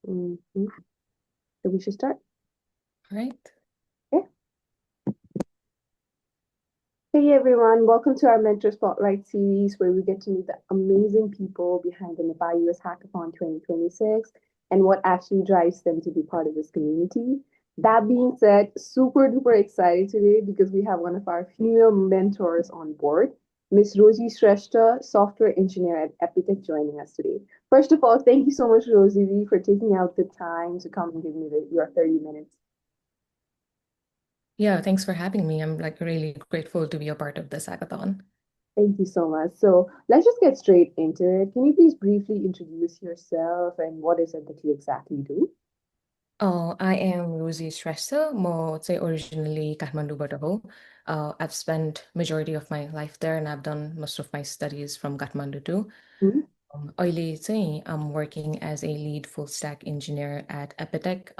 Mhm. So we should start. All right. Okay. Hey everyone, welcome to our Mentor Spotlight series where we get to meet the amazing people behind the Nepal US Hackathon 2026 and what actually drives them to be part of this community. That being said, super duper excited today because we have one of our female mentors on board, Miss Rosie Shasha, software engineer at Epitech, joining us today. First of all, thank you so much, Rosie, for taking out the time to come and give me your 30 minutes. Yeah, thanks for having me. I'm like really grateful to be a part of this hackathon. Thank you so much. So let's just get straight into it. Can you please briefly introduce yourself and what is it that you exactly do? Oh, I am Rosie Shrestha. Mo say originally Kathmanduबाट ho. I've spent majority of my life there and I've done most of my studies from Kathmandu too. Mhm. अहिले चाहिँ I'm working as a lead full stack engineer at Epitech.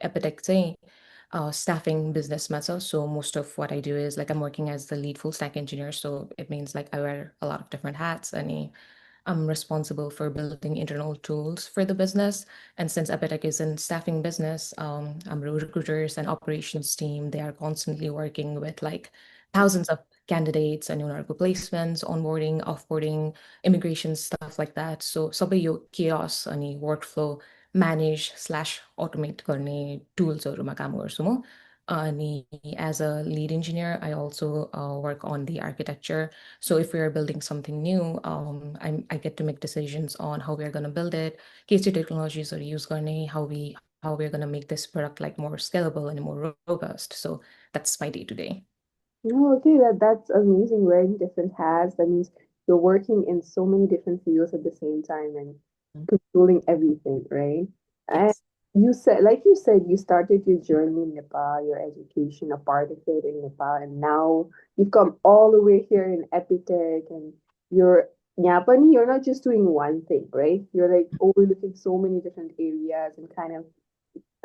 Epitech चाहिँ staffing business matter. So most of what I do is like I'm working as the lead full stack engineer. So it means like I wear a lot of different hats and I'm responsible for building internal tools for the business. And since Epitech is in staffing business, I'm recruiters and operations team. They are constantly working with like thousands of candidates and placements, onboarding, offboarding, immigration, stuff like that. So सबै यो chaos अनि workflow manage slash automate गर्ने टुल्सहरूमा काम गर्छु म अनि as a lead engineer I also work on the architecture. So if we're building something new, I get to make decisions on how we're going to build it, के चाहिँ technologies use गर्ने, how we're going to make this product like more scalable and more robust. So that's my day to day. Oh, okay, that's amazing. Wearing different hats. That means you're working in so many different fields at the same time and controlling everything, right? And Yes. you said, you started your journey in Nepal, your education, a part of it in Nepal, and now you've come all the way here in Epitech, and you're Yapani, you're not just doing one thing, right? You're like overlooking so many different areas and kind of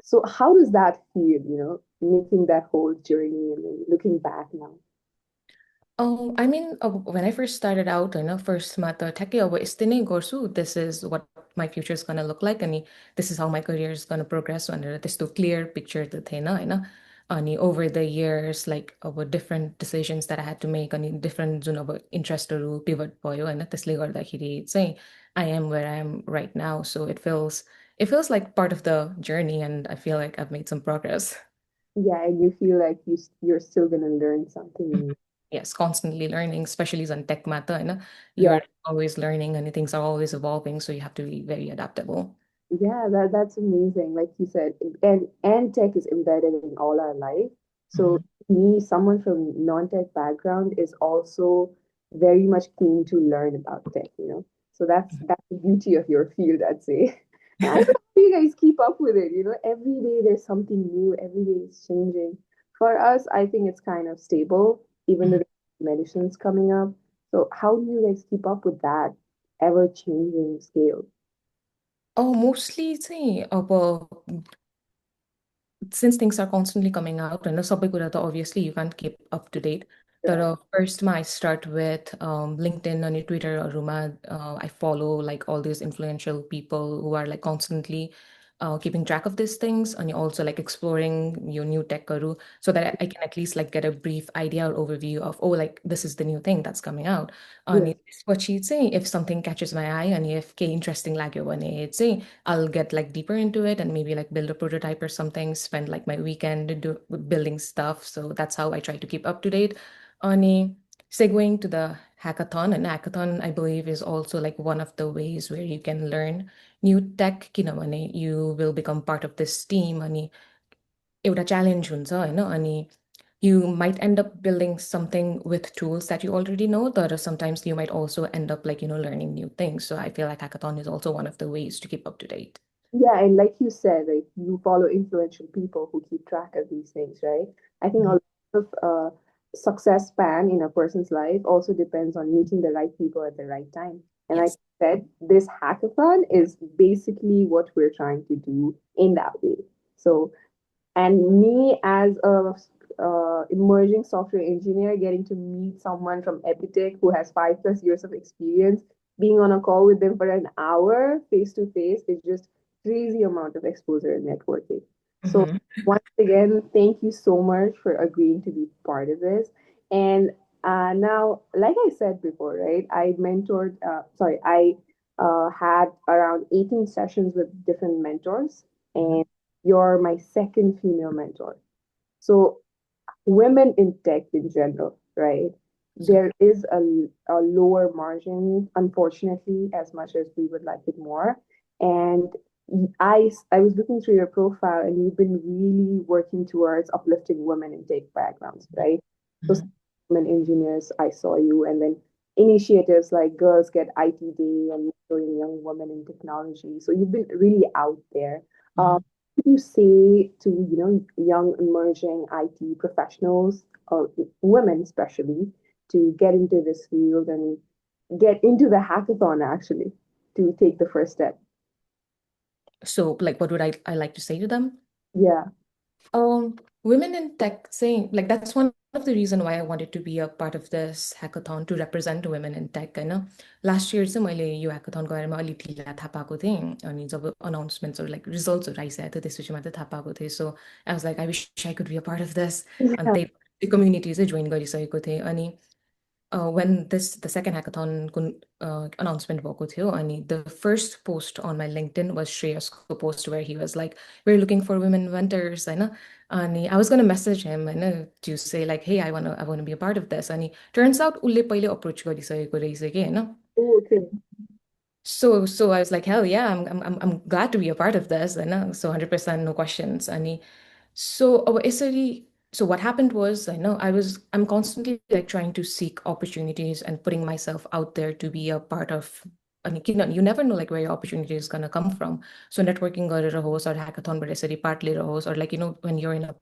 so how does that feel, making that whole journey and then looking back now? Oh, I mean, when I first started out, first mata tech gorsu. This is what my future is gonna look like, and this is how my career is gonna progress. And this to clear picture the thena, and over the years, like about different decisions that I had to make, and different zone of interest or pivot boyo, and त्यसले गर्दाखेरि चाहिँ I am where I am right now. So it feels like part of the journey, and I feel like I've made some progress. Yeah, and you feel like you're still gonna learn something new. Yes, constantly learning, especially on tech matter, Yeah, you're always learning and things are always evolving, so you have to be very adaptable. yeah, that's amazing. Like you said, and tech is embedded in all our life. So Mhm. me, someone from non-tech background, is also very much keen to learn about tech. So that's the beauty of your field, I'd say. And I don't know how you guys keep up with it. Every day there's something new, every day it's changing. For us, I think it's kind of stable, even though Mhm. there's medicines coming up. So how do you guys keep up with that ever-changing scale? Oh, mostly चाहिँ अब since things are constantly coming out and सबै कुरा त obviously you can't keep up to date. Yeah. तर first I start with LinkedIn and Twitter I follow like all these influential people who are like constantly keeping track of these things and also like exploring your new tech so that I can at least like get a brief idea or overview of oh like this is the new thing that's coming out. Yeah. अनि त्यसपछि चाहिँ if something catches my eye and if के interesting लाग्यो भने चाहिँ I'll get like deeper into it and maybe like build a prototype or something, spend like my weekend building stuff. So that's how I try to keep up to date. Ani segueing to the hackathon, and hackathon I believe is also like one of the ways where you can learn new tech किनभने you will become part of this team अनि एउटा challenge हुन्छ होइन अनि you might end up building something with tools that you already know, but sometimes you might also end up like learning new things. So I feel like hackathon is also one of the ways to keep up to date. Yeah, and like you said, like you follow influential people who keep track of these things, right? I think a Mhm. lot of success span in a person's life also depends on meeting the right people at the right time. And like Yes. I said, this hackathon is basically what we're trying to do in that way. So, and me as a emerging software engineer, getting to meet someone from Epitech who has 5+ years of experience, being on a call with them for an hour face to face is just crazy amount of exposure and networking. So Hmm. once again, thank you so much for agreeing to be part of this. And now, like I said before, right? I had around 18 sessions with different mentors, and you're my second female mentor. So women in tech in general, right? There is a lower margin, unfortunately, as much as we would like it more. And I was looking through your profile, and you've been really working towards uplifting women in tech backgrounds, right? So some Hmm. women engineers, I saw you, and then initiatives like Girls Get IT Day and mentoring young women in technology. So you've been really out there. Um, Hmm. you say to young emerging IT professionals or women especially to get into this field and get into the hackathon actually to take the first step? So, like, what would I like to say to them? Yeah. Women in tech saying like that's one of the reason why I wanted to be a part of this hackathon to represent women in tech होइन last year चाहिँ मैले यो ह्याकाथनको बारेमा अलिक ढिला थाहा पाएको थिएँ अनि जब अनाउन्समेन्ट्सहरू लाइक रिजल्ट्सहरू आइसकेको थियो त्यसपछि मात्रै थाहा पाएको थिएँ so I was like I wish I could be a part of this अनि Yeah. त्यही कम्युनिटी चाहिँ जोइन गरिसकेको थिएँ अनि when this the second hackathon announcement भएको थियो अनि the first post on my LinkedIn was Shreyasको post where he was like we're looking for women inventors होइन अनि I was gonna message him होइन to say like hey I wanna be a part of this अनि turns out उसले पहिले approach गरिसकेको रहेछ कि होइन Oh, okay. so I was like hell yeah I'm glad to be a part of this होइन so 100% no questions अनि so essentially, so what happened was, I know I'm constantly like trying to seek opportunities and putting myself out there to be a part of. And you never know like where your opportunity is gonna come from. So networking गरेर होस् or hackathon बाट यसरी part लिएर होस् or like when you're in a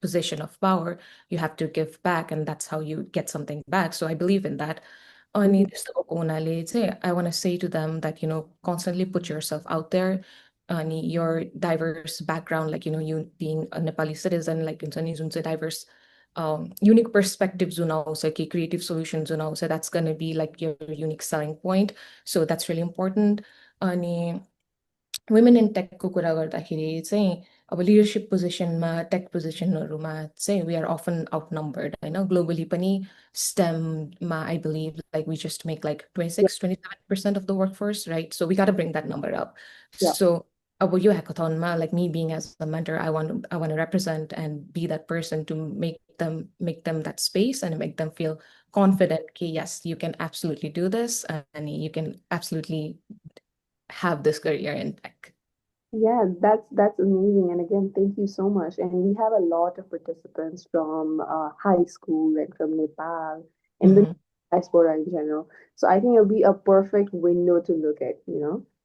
position of power, you have to give back and that's how you get something back. So I believe in that. अनि Mhm. त्यस्तो भएको हुनाले चाहिँ I want to say to them that constantly put yourself out there अनि your diverse background like you being a Nepali citizen like हुन्छ नि जुन चाहिँ diverse unique perspective जुन आउँछ कि creative solutions जुन आउँछ that's going to be like your unique selling point so that's really important अनि women in tech को कुरा गर्दाखेरि चाहिँ अब leadership पोजिसनमा टेक पोजिसनहरूमा चाहिँ we are often outnumbered होइन ग्लोबली पनि STEM I believe like we just make like Yeah. 27% of the workforce right so we got to bring that number up Yeah. so अब यो hackathonमा like me being as a mentor I want to represent and be that person to make them that space and make them feel confident okay yes you can absolutely do this and you can absolutely have this career in tech. Yeah, that's amazing. And again, thank you so much. And we have a lot of participants from high school and from Nepal and the Mhm. diaspora in general. So I think it'll be a perfect window to look at,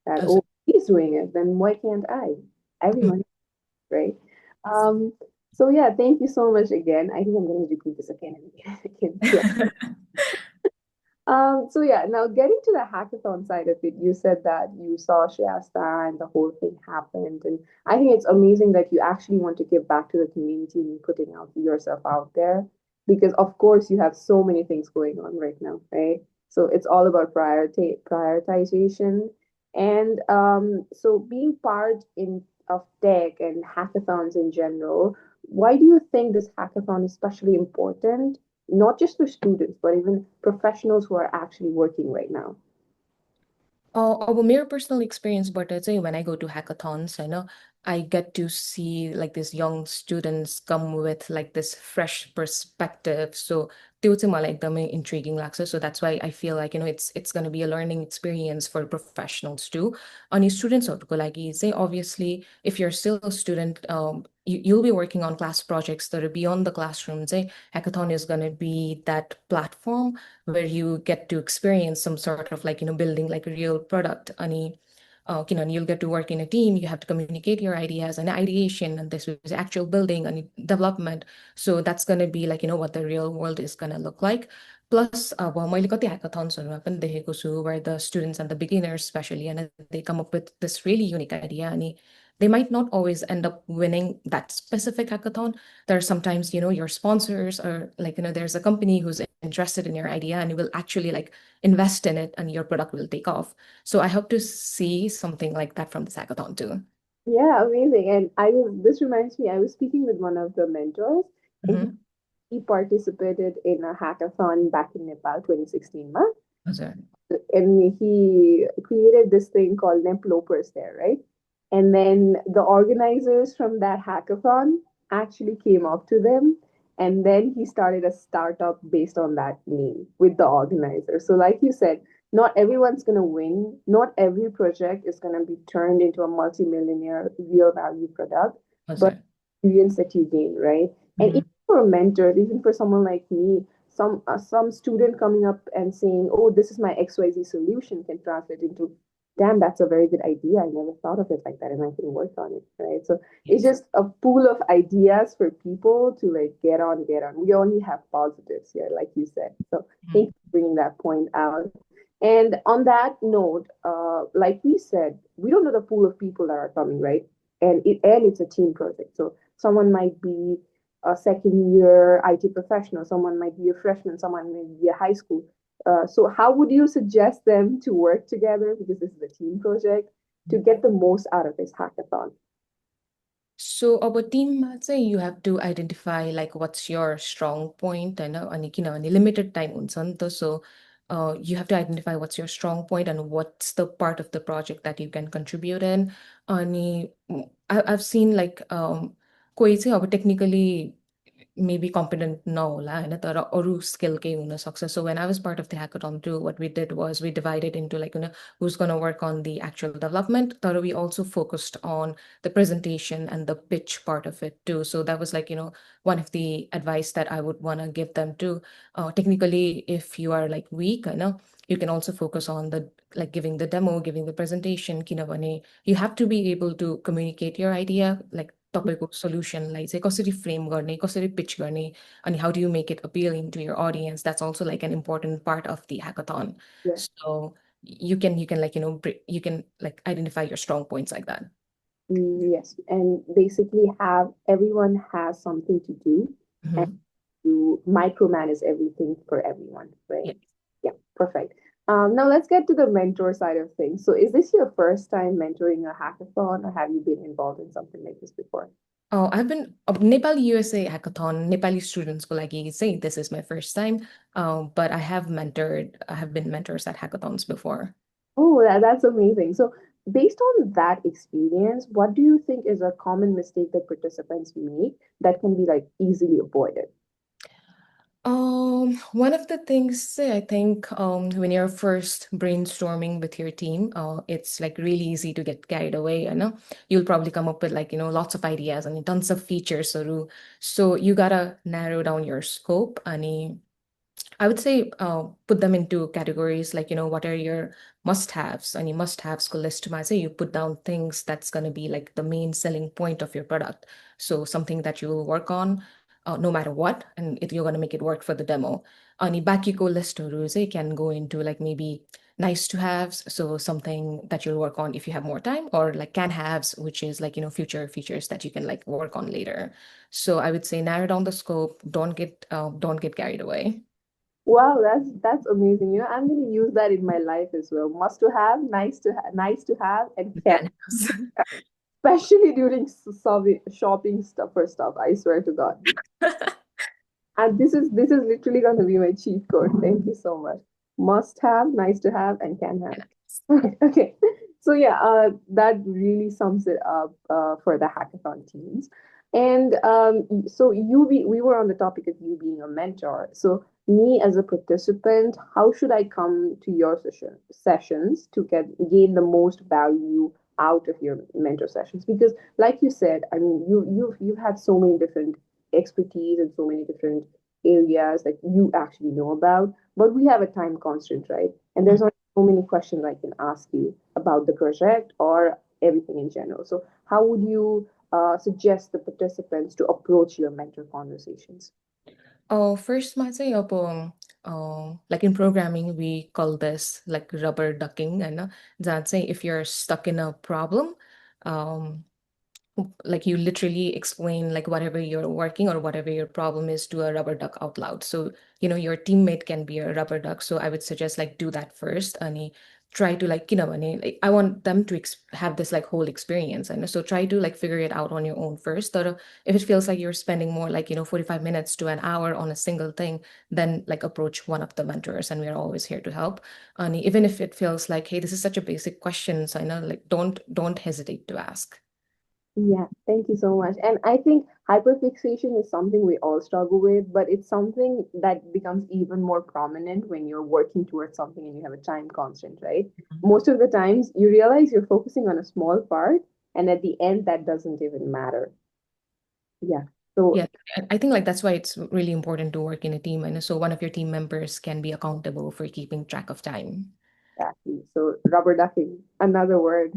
that As- oh, he's doing it, then why can't I? mm. Everyone, right? Um, so yeah, thank you so much again. I think I'm going to repeat this again and again. Yeah. So yeah, now getting to the hackathon side of it, you said that you saw Shrestha and the whole thing happened. And I think it's amazing that you actually want to give back to the community and putting out yourself out there because of course you have so many things going on right now, right? So it's all about prioritization. And so being part in of tech and hackathons in general, why do you think this hackathon is especially important? Not just for students, but even professionals who are actually working right now. अब मेरो personal एक्सपिरियन्सबाट चाहिँ when I go to hackathons होइन I get to see like these young students come with like this fresh perspective so त्यो चाहिँ मलाई एकदमै intriguing लाग्छ so that's why I feel like it's going to be a learning experience for professionals too अनि स्टुडेन्ट्सहरूको लागि चाहिँ obviously if you're still a student you'll be working on class projects that are beyond the classroom चाहिँ hackathon is going to be that platform where you get to experience some sort of like building like a real product अनि you'll get to work in a team you have to communicate your ideas and ideation and this is actual building and development so that's going to be like what the real world is going to look like plus अब मैले कति hackathonsहरूमा पनि देखेको छु where the students and the beginners especially and they come up with this really unique idea अनि they might not always end up winning that specific hackathon there are sometimes your sponsors or like there's a company who's interested in your idea and you will actually like invest in it and your product will take off so I hope to see something like that from this hackathon too Yeah, amazing. And this reminds me, I was speaking with one of the mentors, and Mm-hmm. he participated in a hackathon back in Nepal 2016. Okay. And he created this thing called Nemplopers there, right? And then the organizers from that hackathon actually came up to them, and then he started a startup based on that name with the organizer. So, like you said, not everyone's going to win. Not every project is going to be turned into a multi-millionaire real value product, but Okay. experience that you gain, right? And Mm-hmm. even for mentors, even for someone like me, some student coming up and saying, "Oh, this is my XYZ solution," can translate into, "Damn, that's a very good idea. I never thought of it like that, and I can work on it." Right? So it's Yes. just a pool of ideas for people to like get on, get on. We only have positives here, like you said. So thank you for bringing that point out. And on that note, like we said, we don't know the pool of people that are coming, right? And it's a team project. So someone might be a second year IT professional, someone might be a freshman, someone might be a high school. So how would you suggest them to work together, because this is a team project, to get the most out of this hackathon? So our team, I'd say you have to identify like what's your strong point and any limited time unsanto. So you have to identify what's your strong point and what's the part of the project that you can contribute in. I've seen like कोही चाहिँ अब technically maybe competent no होला हैन तर अरू skill केही हुन सक्छ. So when I was part of the hackathon too, what we did was we divided into like who's going to work on the actual development, but we also focused on the presentation and the pitch part of it too. So that was like one of the advice that I would want to give them too. Technically, if you are like weak, you can also focus on the like giving the demo, giving the presentation. किनभने you have to be able to communicate your idea, like तपाईँको सल्युसनलाई चाहिँ कसरी frame गर्ने कसरी pitch गर्ने अनि how do you make it appealing to your audience. That's also like an important part of the hackathon. Yeah. So you can like you can like identify your strong points like that. Yes, and basically have everyone has something to do, and Mhm. you micromanage everything for everyone, right? Yeah. Yeah, perfect. Now let's get to the mentor side of things. So, is this your first time mentoring a hackathon, or have you been involved in something like this before? Oh, I've been Nepal USA hackathon, Nepali students को लागि say this is my first time. But I have been mentors at hackathons before. Oh, that's amazing. So, based on that experience, what do you think is a common mistake that participants make that can be like easily avoided? One of the things I think when you're first brainstorming with your team, it's like really easy to get carried away, you'll probably come up with like, lots of ideas and tons of features. So you gotta narrow down your scope and I would say put them into categories like, what are your must-haves? And your must-haves को list मा चाहिँ you put down things that's going to be like the main selling point of your product. So something that you will work on no matter what, and you're going to make it work for the demo. अनि बाँकीको लिस्टहरू चाहिँ can go into like maybe nice to haves, so something that you'll work on if you have more time, or like can haves, which is like, future features that you can like work on later. So I would say narrow down the scope, don't get carried away. Wow, that's amazing. I'm going to use that in my life as well. Must to have, nice to have, and can, Can. especially during shopping stuff for stuff. I swear to God. And this is literally going to be my cheat code. Thank you so much. Must have, nice to have, and can have. Okay. So yeah, that really sums it up for the hackathon teams. And so we were on the topic of you being a mentor. So me as a participant, how should I come to your sessions to gain the most value out of your mentor sessions? Because like you said, I mean, you've had so many different expertise and so many different areas that you actually know about, but we have a time constraint, right? And there's only so many questions I can ask you about the project or everything in general. So, how would you suggest the participants to approach your mentor conversations? First, Matse, like in programming, we call this like rubber ducking. And that's say if you're stuck in a problem, um, like you literally explain like whatever you're working or whatever your problem is to a rubber duck out loud. So your teammate can be a rubber duck, so I would suggest like do that first. And try to like, like I want them to have this like whole experience. And so try to like figure it out on your own first. Or if it feels like you're spending more like, 45 minutes to an hour on a single thing, then like approach one of the mentors, and we're always here to help. And even if it feels like, hey, this is such a basic question, so I know like don't hesitate to ask. Yeah, thank you so much. And I think hyperfixation is something we all struggle with, but it's something that becomes even more prominent when you're working towards something and you have a time constant, right? Most of the times you realize you're focusing on a small part, and at the end, that doesn't even matter. Yeah. So, Yeah, I think like that's why it's really important to work in a team. And so one of your team members can be accountable for keeping track of time. exactly. So, rubber ducking, another word.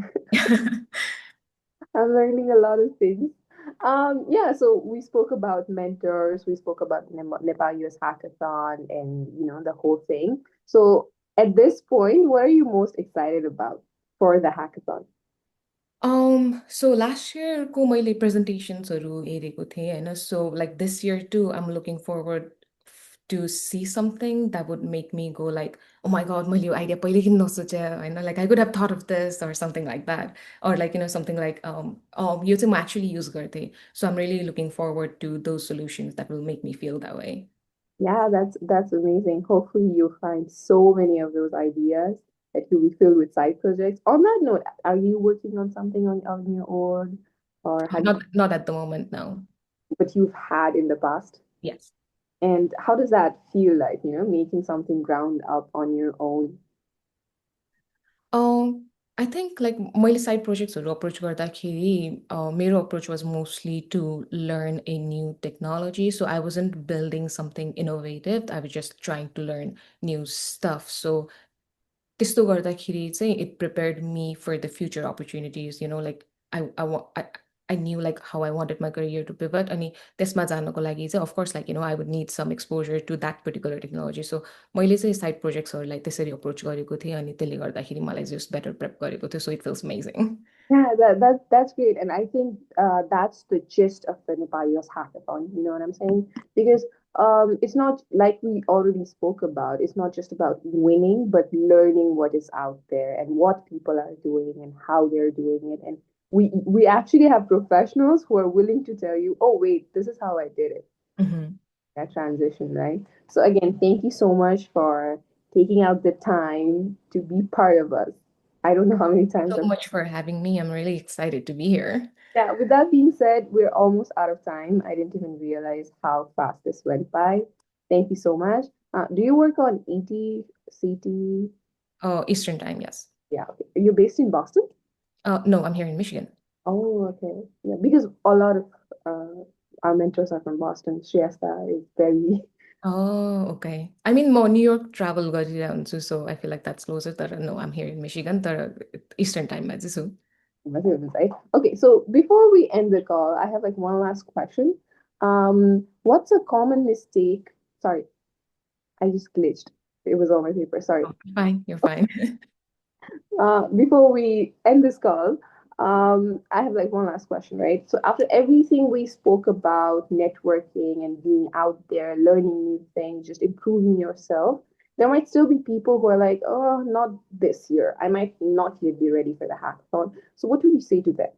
I'm learning a lot of things. Yeah, so we spoke about mentors, we spoke about Nepal US Hackathon and the whole thing. So at this point, what are you most excited about for the hackathon? So last year को मैले presentationsहरू हेरेको थिएँ होइन. So like this year too, I'm looking forward to see something that would make me go like, oh my God, मैले यो idea पहिले किन नसोचे होइन, like I could have thought of this or something like that, or like something like यो चाहिँ म actually use गर्थेँ. So I'm really looking forward to those solutions that will make me feel that way. Yeah, that's amazing. Hopefully you find so many of those ideas that you'll be filled with side projects. On that note, are you working on something on your own, or have you, Not at the moment now. but you've had in the past? Yes. And how does that feel like, making something ground up on your own? Um, I think like मैले side projectsहरू approach गर्दाखेरि मेरो approach was mostly to learn a new technology. So I wasn't building something innovative. I was just trying to learn new stuff. So त्यस्तो गर्दाखेरि चाहिँ it prepared me for the future opportunities, like I want I knew like how I wanted my career to pivot. अनि त्यसमा जानको लागि चाहिँ of course like I would need some exposure to that particular technology. So मैले चाहिँ side projectsहरूलाई त्यसरी approach गरेको थिएँ, अनि त्यसले गर्दाखेरि मलाई just better prep गरेको थियो. So it feels amazing. Yeah, that's great, and I think that's the gist of the Nepalios hackathon. You know what I'm saying? Because it's not like we already spoke about. It's not just about winning, but learning what is out there and what people are doing and how they're doing it. And we actually have professionals who are willing to tell you, "Oh, wait, this is how I did it." Mhm. That transition, right? So again, thank you so much for taking out the time to be part of us. I don't know how many times So I've much for having me. I'm really excited to be here. Yeah, with that being said, we're almost out of time. I didn't even realize how fast this went by. Thank you so much. Do you work on ET, CT? Oh, Eastern time, yes. Yeah, okay. You're based in Boston? No, I'm here in Michigan. Oh, okay. Yeah, because a lot of our mentors are from Boston. Shrestha is very Oh, okay. I mean, more New York travel गरिरहेको हुन्छु, so I feel like that's closer. तर no, I'm here in Michigan, तर Eastern time मा चाहिँ छु. right? Okay, so before we end the call, I have like one last question. What's a common mistake? Sorry, I just glitched. It was on my paper. Sorry. Oh, fine, you're fine. Before we end this call, I have like one last question, right? So after everything we spoke about networking and being out there, learning new things, just improving yourself, there might still be people who are like, oh, not this year. I might not yet be ready for the hackathon. So what would you say to them?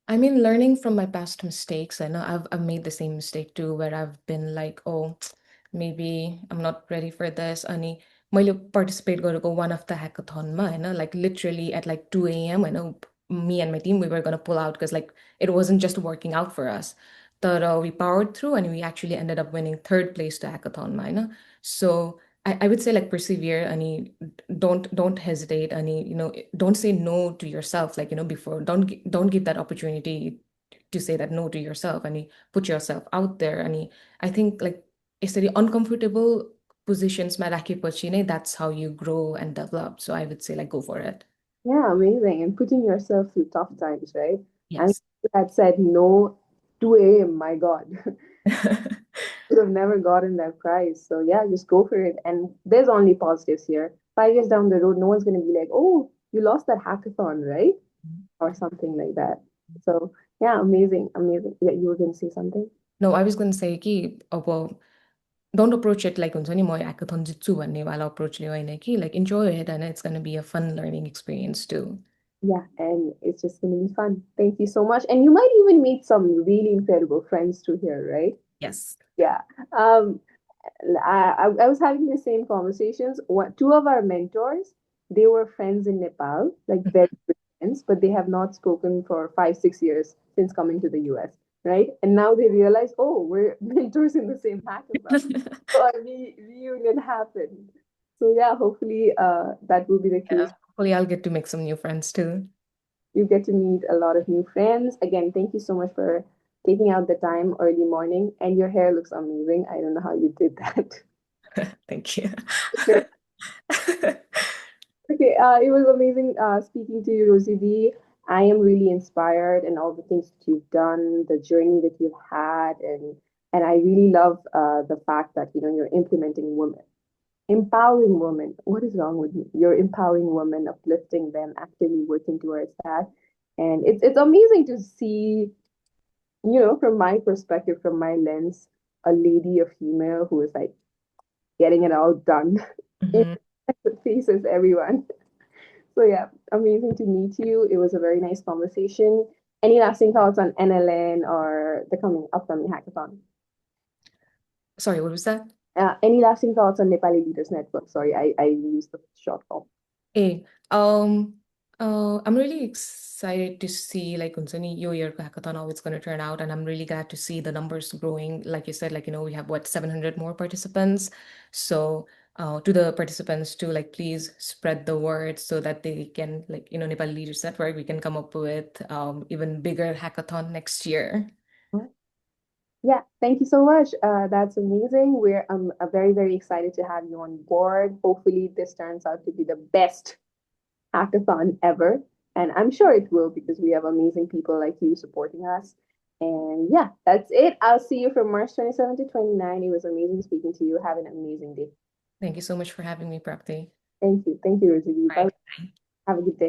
I mean, learning from my past mistakes. I know I've made the same mistake too, where I've been like, oh, maybe I'm not ready for this. Ani मैले participate गरेको one of the hackathon ma, like literally at like 2 a.m. I know me and my team we were gonna pull out because like it wasn't just working out for us. But we powered through and we actually ended up winning third place to hackathon ma, So I would say like persevere and don't hesitate and don't say no to yourself like before don't give that opportunity to say that no to yourself and put yourself out and I think like यसरी uncomfortable positions मा राखेपछि नै that's how you grow and develop, so I would say like go for it. Yeah, amazing. And putting yourself through tough times, right? And Yes. you had said no 2 a.m. My God. Could have never gotten that prize. So yeah, just go for it. And there's only positives here. 5 years down the road, no one's gonna be like, "Oh, you lost that hackathon, right?" Or something like that. So yeah, amazing, amazing. Yeah, you were gonna say something. No, I was going to say कि अब don't approach it like हुन्छ नि म hackathon जित्छु भन्ने वाला approach ले होइन कि like enjoy it and it's going to be a fun learning experience too. Yeah, and it's just going to be fun. Thank you so much. And you might even meet some really incredible friends through here, right? Yes. Yeah. Um, I was having the same conversations. Two of our mentors, they were friends in Nepal, like very good friends, but they have not spoken for 5, 6 years since coming to the US, right? And now they realize, oh, we're mentors in the same hackathon. So a reunion happened. So yeah, hopefully that will be the Yeah. case. Hopefully I'll get to make some new friends too. You get to meet a lot of new friends. Again, thank you so much for taking out the time early morning. And your hair looks amazing. I don't know how you did that. Thank you. Okay, it was amazing speaking to you, Rosie B. I am really inspired and all the things that you've done, the journey that you've had, and I really love the fact that you're implementing women, empowering women. What is wrong with me? You're empowering women, uplifting them, actively working towards that, and it's amazing to see, from my perspective, from my lens, a lady, a female who is like getting it all done. Mhm. It faces everyone. So yeah, amazing to meet you. It was a very nice conversation. Any lasting thoughts on NLN or the coming upcoming hackathon? Sorry, what was that? Any lasting thoughts on Nepali Leaders Network? Sorry, I used the short form. Hey, I'm really excited to see like हुन्छ नि यो yearको hackathon how it's going to turn out, and I'm really glad to see the numbers growing. Like you said, like we have what 700 more participants. So to the participants to like please spread the word so that they can like Nepali Leaders Network we can come up with even bigger hackathon next year. Yeah, thank you so much. That's amazing. We're very, very excited to have you on board. Hopefully, this turns out to be the best hackathon ever. And I'm sure it will because we have amazing people like you supporting us. And yeah, that's it. I'll see you from March 27 to 29. It was amazing speaking to you. Have an amazing day. Thank you so much for having me, Prapti. Thank you. Thank you, Rosie. Bye. Bye. Have a good day.